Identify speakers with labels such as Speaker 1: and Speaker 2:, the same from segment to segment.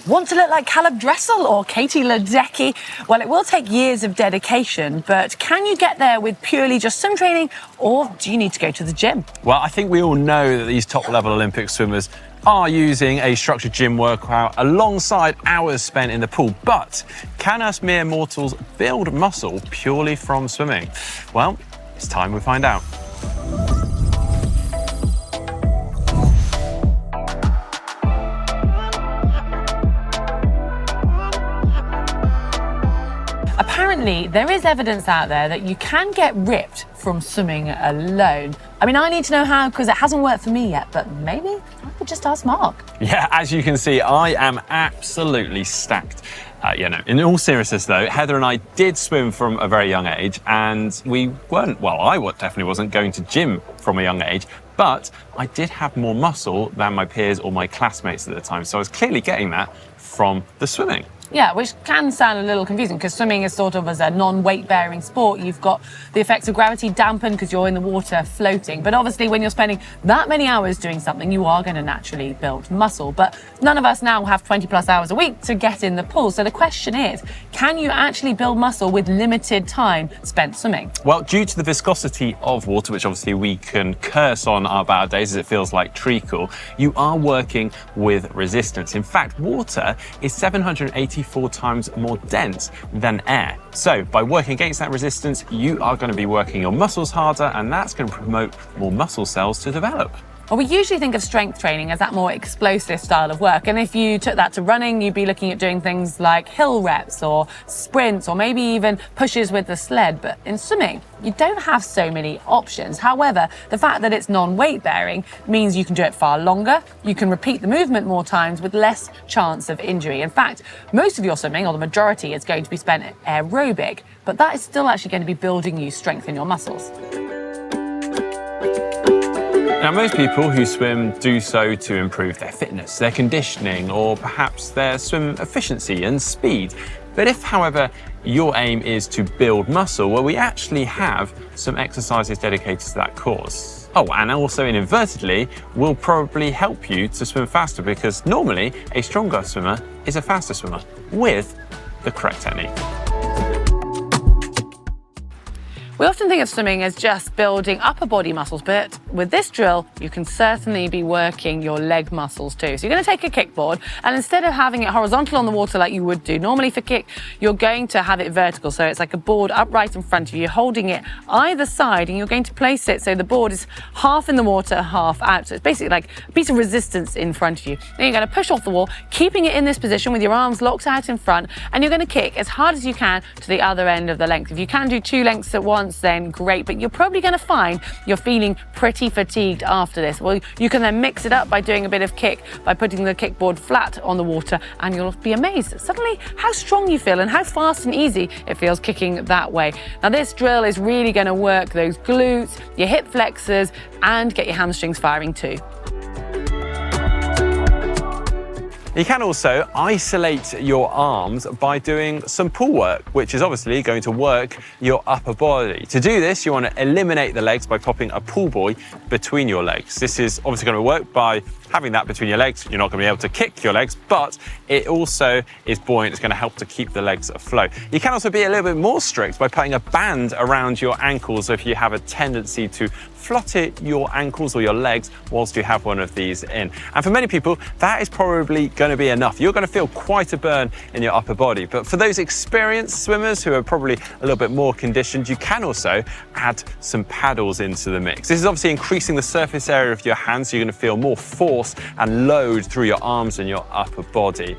Speaker 1: Want to look like Caleb Dressel or Katie Ledecky? Well, it will take years of dedication, but can you get there with purely just swim training, or do you need to go to the gym?
Speaker 2: Well, I think we all know that these top-level Olympic swimmers are using a structured gym workout alongside hours spent in the pool. But can us mere mortals build muscle purely from swimming? Well, it's time we find out.
Speaker 1: Apparently, there is evidence out there that you can get ripped from swimming alone. I mean, I need to know how, because it hasn't worked for me yet, but maybe I could just ask Mark.
Speaker 2: Yeah, as you can see, I am absolutely stacked. In all seriousness though, Heather and I did swim from a very young age, and we weren't, well, I definitely wasn't going to gym from a young age, but I did have more muscle than my peers or my classmates at the time, so I was clearly getting that from the swimming.
Speaker 1: Yeah, which can sound a little confusing because swimming is sort of as a non-weight bearing sport. You've got the effects of gravity dampened because you're in the water floating. But obviously when you're spending that many hours doing something, you are going to naturally build muscle. But none of us now have 20 plus hours a week to get in the pool. So the question is, can you actually build muscle with limited time spent swimming?
Speaker 2: Well, due to the viscosity of water, which obviously we can curse on our bad days as it feels like treacle, you are working with resistance. In fact, water is 784 times more dense than air. So by working against that resistance, you are going to be working your muscles harder, and that's going to promote more muscle cells to develop.
Speaker 1: Well, we usually think of strength training as that more explosive style of work. And if you took that to running, you'd be looking at doing things like hill reps or sprints or maybe even pushes with the sled. But in swimming, you don't have so many options. However, the fact that it's non-weight bearing means you can do it far longer. You can repeat the movement more times with less chance of injury. In fact, most of your swimming, or the majority, is going to be spent aerobic, but that is still actually going to be building you strength in your muscles.
Speaker 2: Now, most people who swim do so to improve their fitness, their conditioning, or perhaps their swim efficiency and speed. But if, however, your aim is to build muscle, well, we actually have some exercises dedicated to that cause. Oh, and also inadvertently, will probably help you to swim faster, because normally a stronger swimmer is a faster swimmer with the correct technique.
Speaker 1: We often think of swimming as just building upper body muscles, but with this drill, you can certainly be working your leg muscles too. So you're going to take a kickboard, and instead of having it horizontal on the water like you would do normally for kick, you're going to have it vertical. So it's like a board upright in front of you, holding it either side, and you're going to place it so the board is half in the water, half out. So it's basically like a piece of resistance in front of you. Then you're going to push off the wall, keeping it in this position with your arms locked out in front, and you're going to kick as hard as you can to the other end of the length. If you can do 2 lengths at once, then great, but you're probably going to find you're feeling pretty fatigued after this. Well, you can then mix it up by doing a bit of kick, by putting the kickboard flat on the water, and you'll be amazed at suddenly how strong you feel and how fast and easy it feels kicking that way. Now, this drill is really going to work those glutes, your hip flexors, and get your hamstrings firing too.
Speaker 2: You can also isolate your arms by doing some pull work, which is obviously going to work your upper body. To do this, you want to eliminate the legs by popping a pull buoy between your legs. This is obviously going to work by having that between your legs. You're not going to be able to kick your legs, but it also is buoyant. It's going to help to keep the legs afloat. You can also be a little bit more strict by putting a band around your ankles if you have a tendency to flutter your ankles or your legs whilst you have one of these in. And for many people, that is probably going to be enough. You're going to feel quite a burn in your upper body. But for those experienced swimmers who are probably a little bit more conditioned, you can also add some paddles into the mix. This is obviously increasing the surface area of your hands, so you're going to feel more force and load through your arms and your upper body.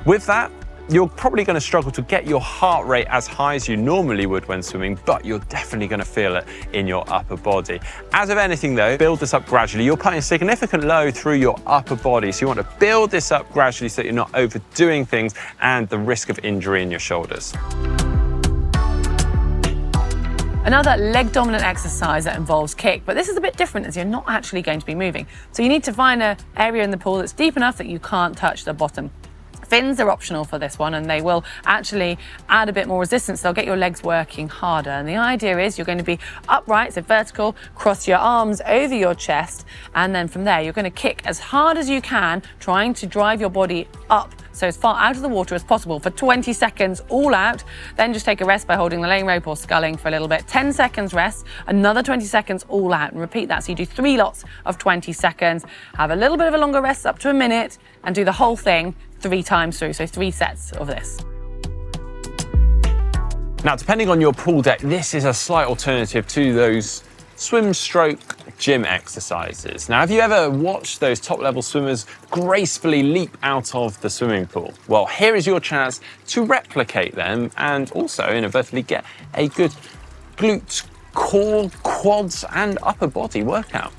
Speaker 2: With that, you're probably going to struggle to get your heart rate as high as you normally would when swimming, but you're definitely going to feel it in your upper body. As of anything though, build this up gradually. You're putting a significant load through your upper body, so you want to build this up gradually so that you're not overdoing things and the risk of injury in your shoulders.
Speaker 1: Another leg dominant exercise that involves kick, but this is a bit different as you're not actually going to be moving. So you need to find an area in the pool that's deep enough that you can't touch the bottom. Fins are optional for this one, and they will actually add a bit more resistance. They'll get your legs working harder. And the idea is you're going to be upright, so vertical, cross your arms over your chest, and then from there you're going to kick as hard as you can, trying to drive your body up so as far out of the water as possible for 20 seconds all out. Then just take a rest by holding the lane rope or sculling for a little bit. 10 seconds rest, another 20 seconds all out, and repeat that. So you do 3 lots of 20 seconds, have a little bit of a longer rest up to a minute, and do the whole thing 3 times through, so 3 sets of this.
Speaker 2: Now, depending on your pool deck, this is a slight alternative to those swim stroke gym exercises. Now, have you ever watched those top level swimmers gracefully leap out of the swimming pool? Well, here is your chance to replicate them and also inadvertently get a good glutes, core, quads and upper body workout.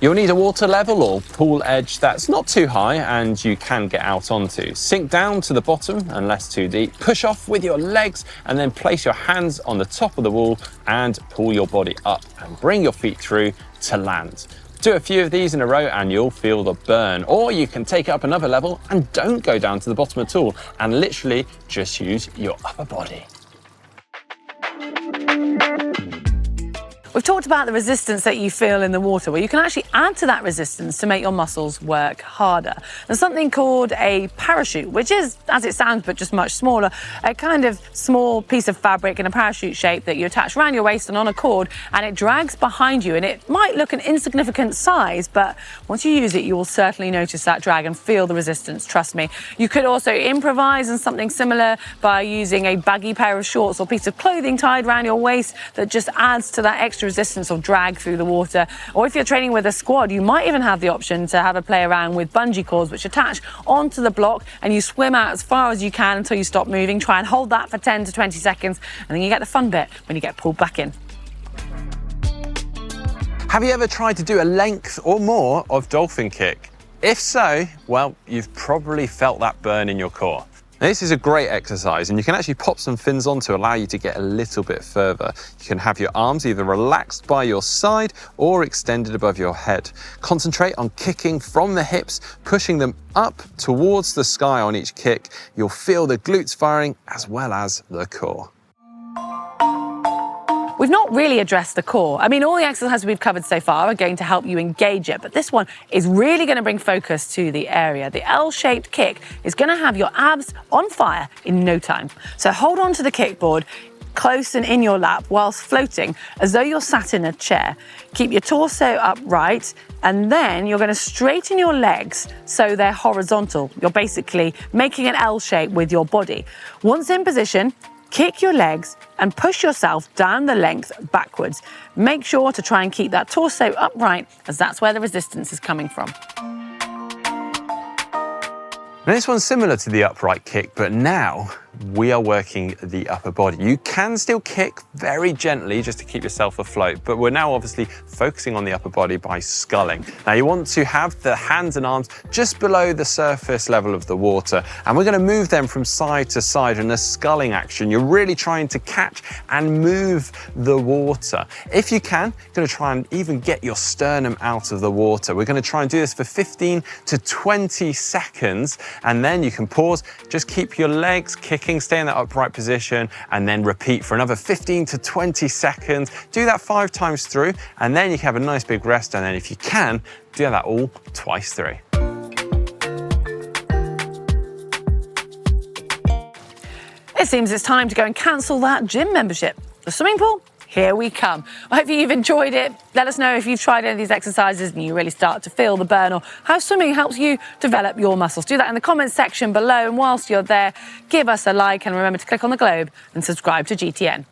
Speaker 2: You'll need a water level or pool edge that's not too high and you can get out onto. Sink down to the bottom unless too deep, push off with your legs and then place your hands on the top of the wall and pull your body up and bring your feet through to land. Do a few of these in a row and you'll feel the burn. Or you can take it up another level and don't go down to the bottom at all and literally just use your upper body.
Speaker 1: We've talked about the resistance that you feel in the water, where you can actually add to that resistance to make your muscles work harder. There's something called a parachute, which is, as it sounds, but just much smaller, a kind of small piece of fabric in a parachute shape that you attach around your waist and on a cord, and it drags behind you. And it might look an insignificant size, but once you use it, you will certainly notice that drag and feel the resistance, trust me. You could also improvise on something similar by using a baggy pair of shorts or piece of clothing tied around your waist that just adds to that extra resistance or drag through the water. Or if you're training with a squad, you might even have the option to have a play around with bungee cords which attach onto the block, and you swim out as far as you can until you stop moving. Try and hold that for 10 to 20 seconds, and then you get the fun bit when you get pulled back in.
Speaker 2: Have you ever tried to do a length or more of dolphin kick? If so, well, you've probably felt that burn in your core. Now, this is a great exercise and you can actually pop some fins on to allow you to get a little bit further. You can have your arms either relaxed by your side or extended above your head. Concentrate on kicking from the hips, pushing them up towards the sky on each kick. You'll feel the glutes firing as well as the core.
Speaker 1: We've not really addressed the core. I mean, all the exercises we've covered so far are going to help you engage it, but this one is really going to bring focus to the area. The L-shaped kick is going to have your abs on fire in no time. So hold on to the kickboard close and in your lap whilst floating as though you're sat in a chair. Keep your torso upright, and then you're going to straighten your legs so they're horizontal. You're basically making an L shape with your body. Once in position, kick your legs and push yourself down the length backwards. Make sure to try and keep that torso upright, as that's where the resistance is coming from.
Speaker 2: Now, this one's similar to the upright kick, but now we are working the upper body. You can still kick very gently just to keep yourself afloat, but we're now obviously focusing on the upper body by sculling. Now, you want to have the hands and arms just below the surface level of the water, and we're going to move them from side to side in a sculling action. You're really trying to catch and move the water. If you can, you're going to try and even get your sternum out of the water. We're going to try and do this for 15 to 20 seconds, and then you can pause, just keep your legs kicking, stay in that upright position, and then repeat for another 15 to 20 seconds. Do that 5 times through, and then you can have a nice big rest, and then if you can, do that all twice through.
Speaker 1: It seems it's time to go and cancel that gym membership. The swimming pool? Here we come. I hope you've enjoyed it. Let us know if you've tried any of these exercises and you really start to feel the burn, or how swimming helps you develop your muscles. Do that in the comments section below, and whilst you're there, give us a like and remember to click on the globe and subscribe to GTN.